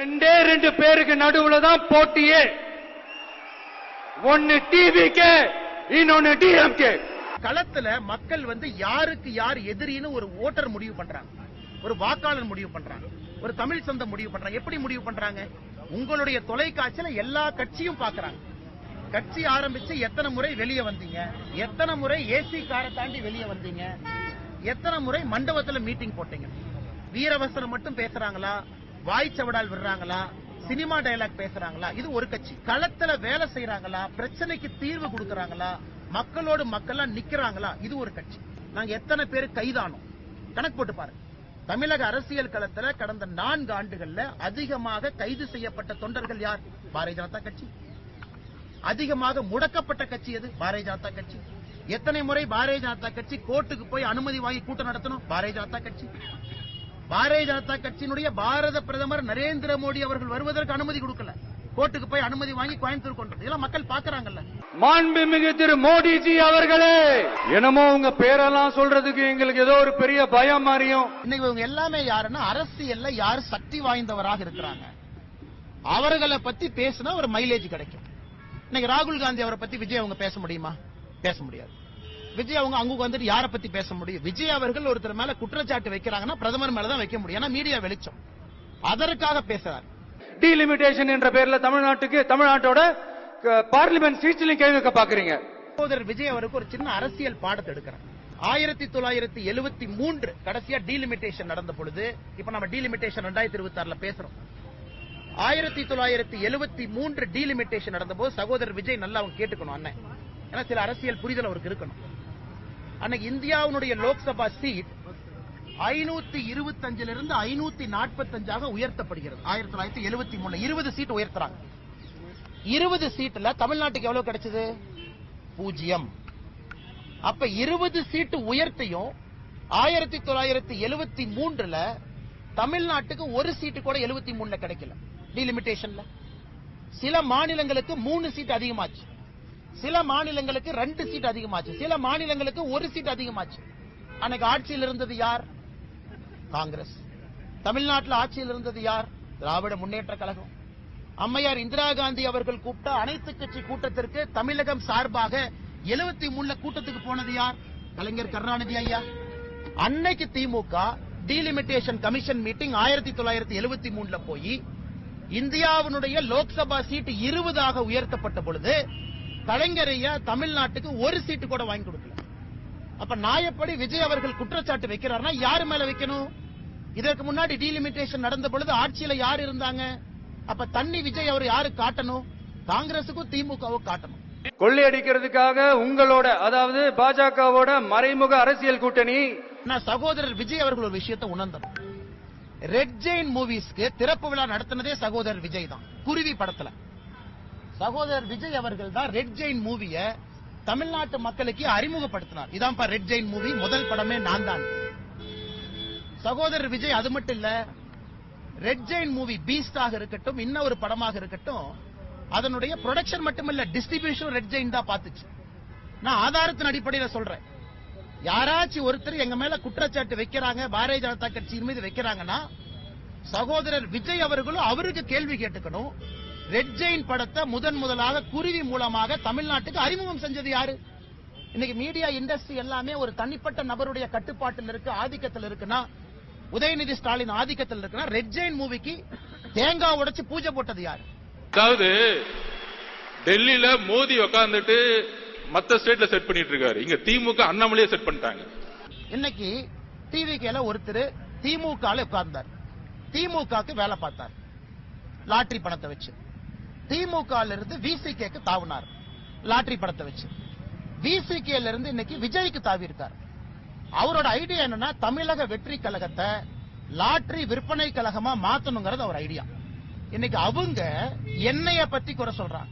ரெண்டு பேருக்கு நடுவுல தான் போட்டியே. ஒன்னு டிவிகே, இன்னொன்னு டிஎம்கே. களத்துல மக்கள் யாருக்கு யார் எதிரின்னு ஒரு ஓட்டர் முடிவு பண்றாங்க, ஒரு வாக்காளர் முடிவு பண்றாங்க, ஒரு தமிழ் சொந்தம் முடிவு பண்றாங்க. எப்படி முடிவு பண்றாங்க? உங்களுடைய தொலைக்காட்சியில எல்லா கட்சியும் பாக்குறாங்க. கட்சி ஆரம்பிச்சு எத்தனை முறை வெளியே வந்தீங்க, எத்தனை முறை ஏசி காரை தாண்டி வெளியே வந்தீங்க, எத்தனை முறை மண்டபத்துல மீட்டிங் போட்டீங்க, வீரவசனம் மட்டும் பேசுறாங்களா, வாய்ச்சவடால் விடுறாங்களா, சினிமா டயலாக் பேசுறாங்களா? இது ஒரு கட்சி. களத்துல வேலை செய்யறாங்களா, பிரச்சனைக்கு தீர்வு கொடுக்கறாங்களா, மக்களோடு மக்களா நிக்கிறாங்களா? இது ஒரு கட்சி. நாங்க எத்தனை பேர் கைதானோம் கணக்கு போட்டு பாருங்க. தமிழக அரசியல் களத்துல கடந்த 4 ஆண்டுகள்ல அதிகமாக கைது செய்யப்பட்ட தொண்டர்கள் யார்? பாரதிய ஜனதா கட்சி. அதிகமாக முடக்கப்பட்ட கட்சி எது? பாரதிய ஜனதா கட்சி. எத்தனை முறை பாரதிய ஜனதா கட்சி கோர்ட்டுக்கு போய் அனுமதி வாங்கி கூட்டம் நடத்தணும்? பாரதிய ஜனதா கட்சி. பாரதிய ஜனதா கட்சியினுடைய பாரத பிரதமர் நரேந்திர மோடி அவர்கள் வருவதற்கு அனுமதி கொடுக்கல, கோர்ட்டுக்கு போய் அனுமதி வாங்கி கோயம்புத்தூர் கொண்டு இதெல்லாம் மக்கள் பாக்குறாங்கல்ல. மாண்புமிகு திரு மோடிஜி அவர்களே, என்னமோ உங்க பேரெல்லாம் சொல்றதுக்கு எங்களுக்கு ஏதோ ஒரு பெரிய பயம் மாதிரியும். இன்னைக்கு இவங்க எல்லாமே யாருன்னா அரசியல்ல யார் சக்தி வாய்ந்தவராக இருக்கிறாங்க அவர்களை பத்தி பேசினா ஒரு மைலேஜ் கிடைக்கும். இன்னைக்கு ராகுல் காந்தி அவரை பத்தி விஜய் அவங்க பேச முடியுமா? பேச முடியாது. விஜய் அவங்க அங்க வந்துட்டு யாரை பத்தி பேச முடியும்? விஜய் அவர்கள் ஒருத்தர் மேல குற்றச்சாட்டு வைக்கிறாங்கன்னா பிரதமர் மேலதான் வைக்க முடியும், ஏன்னா மீடியா வெளிச்சம். அதற்காக பேசுறாரு. டீலிமிட்டேஷன் என்ற பேர்ல தமிழ்நாட்டோட பார்லிமெண்ட் சீட்ஸ்லயும் கேள்வி கேட்க பாக்குறீங்க. சகோதரர் விஜய் அவருக்கு ஒரு சின்ன அரசியல் பாடத்தை எடுக்கிறார். 1973 கடைசியா டீலிமிட்டேஷன் நடந்த பொழுது, இப்ப நம்ம டீலிமிட்டேஷன் 2026 பேசுறோம். 1973 டீலிமிட்டேஷன் நடந்த போது சகோதரர் விஜய் நல்லா அவங்க கேட்டுக்கணும் அண்ணன், ஏன்னா சில அரசியல் புரிதல் அவருக்கு இருக்கணும். அன்னைக்கு இந்தியாவுடைய லோக்சபா சீட் 525 இருந்து 545 உயர்த்தப்படுகிறது. 1973 20 சீட் உயர்த்துறாங்க. 20 சீட்ல தமிழ்நாட்டுக்கு எவ்வளவு கிடைச்சது? 0. அப்ப 20 சீட்டு உயர்த்தியும் 1973 தமிழ்நாட்டுக்கு ஒரு சீட்டு கூட 73 கிடைக்கல. டீலிமிட்டேஷன்ல சில மாநிலங்களுக்கு 3 சீட் அதிகமாச்சு, சில மாநிலங்களுக்கு 2 சீட் அதிகமாச்சு, சில மாநிலங்களுக்கு 1 சீட் அதிகமாச்சு. அன்னைக்கு ஆட்சியில் இருந்தது யார்? காங்கிரஸ். தமிழ்நாட்டில் ஆட்சியில் இருந்தது யார்? திராவிட முன்னேற்ற கழகம். அம்மையார் இந்திரா காந்தி அவர்கள் கூப்பிட்ட அனைத்து கட்சி கூட்டத்திற்கு தமிழகம் சார்பாக 73 கூட்டத்துக்கு போனது யார்? கலைஞர் கருணாநிதி ஐயா. அன்னைக்கு திமுக டீலிமிட்டேஷன் கமிஷன் மீட்டிங் 1973 போய் இந்தியாவினுடைய லோக்சபா சீட் 20 உயர்த்தப்பட்ட பொழுது கலைஞர் ஐயா தமிழ்நாட்டுக்கு ஒரு சீட்டு கூட வாங்கி கொடுக்கல. அப்ப நாயப்படி விஜய் அவர்கள் குற்றச்சாட்டு வைக்கிறார்னா யாரு மேல வைக்கணும்? இதற்கு முன்னாடி டீலிமிட்டேஷன் நடந்த பொழுது ஆட்சியில யார் இருந்தாங்க? அப்ப தண்ணி விஜய் அவர் யாரு காட்டணும்? காங்கிரசுக்கும் திமுகவும் காட்டணும். கொள்ளையடிக்கிறதுக்காக உங்களோட, அதாவது பாஜகவோட மறைமுக அரசியல் கூட்டணி. நான் சகோதரர் விஜய் அவர்கள் ஒரு விஷயத்தை உணர்ந்தோம். ரெட் ஜெயின் மூவிஸ்க்கு திறப்பு விழா நடத்தினதே சகோதரர் விஜய் தான். குருவி படத்துல சகோதரர் விஜய் அவர்கள் தான் ரெட் ஜெயின் மூவிய தமிழ்நாட்டு மக்களுக்கு அறிமுகப்படுத்தினார். இதான் ரெட் ஜெயின் மூவி, முதல் படமே நான் தான். சகோதரர் விஜய் அது மட்டும் இல்ல, ரெட் ஜெயின் மூவி பீஸ்டாக இருக்கட்டும், இன்னொரு படமாக இருக்கட்டும், அதனுடைய ப்ரொடக்ஷன் மட்டுமல்ல டிஸ்ட்ரிபியூஷன் ரெட் ஜெயின் தான் பாத்துச்சு. நான் ஆதாரத்தின் அடிப்படையில் சொல்றேன். யாராச்சும் ஒருத்தர் எங்க மேல குற்றச்சாட்டு வைக்கிறாங்க, பாரதிய ஜனதா கட்சியின் மீது வைக்கிறாங்கன்னா சகோதரர் விஜய் அவர்களும் அவருக்கு கேள்வி கேட்டுக்கணும். ரெட் ஜெயின் படத்தை முதலாக குருவி மூலமாக தமிழ்நாட்டுக்கு அறிமுகம் செஞ்சது யாரு? இன்னைக்கு மீடியா இண்டஸ்ட்ரி எல்லாமே ஒரு தனிப்பட்ட நபருடைய கட்டுப்பாட்டில் இருக்கு, ஆதிக்கத்தில் இருக்குன்னா, உதயநிதி ஸ்டாலின் ஆதிக்கத்தில் இருக்குன்னா, ரெட் ஜெயின் மூவிக்கு தேங்காய் உடைச்சு பூஜை போட்டது யாரு? அதாவது டெல்லியில மோடி உட்கார்ந்துட்டு மத்த ஸ்டேட்ல செட் பண்ணிட்டு இருக்காரு, இங்க திமுக அண்ணாமலையே செட் பண்ணிட்டாங்க. இன்னைக்கு டிவிகேல ஒருத்தர் திமுக உட்கார்ந்தார், திமுகக்கு வேலை பார்த்தார், லாட்டரி பணத்தை வச்சு. திமுக இருந்து விசிகேக்கு தாவினார், லாட்டரி பணத்தை வச்சு. விசிகேல இருந்து இன்னைக்கு விஜய்க்கு தாவி இருக்கார். அவரோட ஐடியா என்னன்னா, தமிழக வெற்றி கழகத்தை லாட்டரி விற்பனை கழகமா மாத்தணுங்கிறது அவர் ஐடியா. இன்னைக்கு அவங்க என்னைய பத்தி குறை சொல்றாங்க.